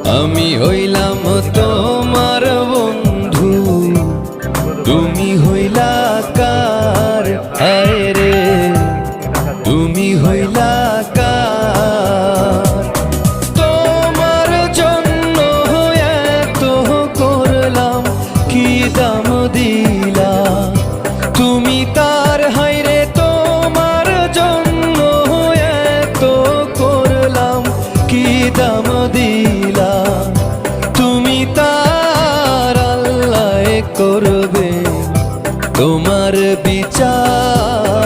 আমি হইলাম তোমার বন্ধু, তুমি হইলা কার? হায় রে তুমি হইলা কার? তোমার জন্য এত করলাম, কি দাম দিলা তুমি তার? হায় রে তোমার জন্য এত করলাম, কি দাম দিলা তুমি তার? আল্লাহ করবে তোমার বিচার।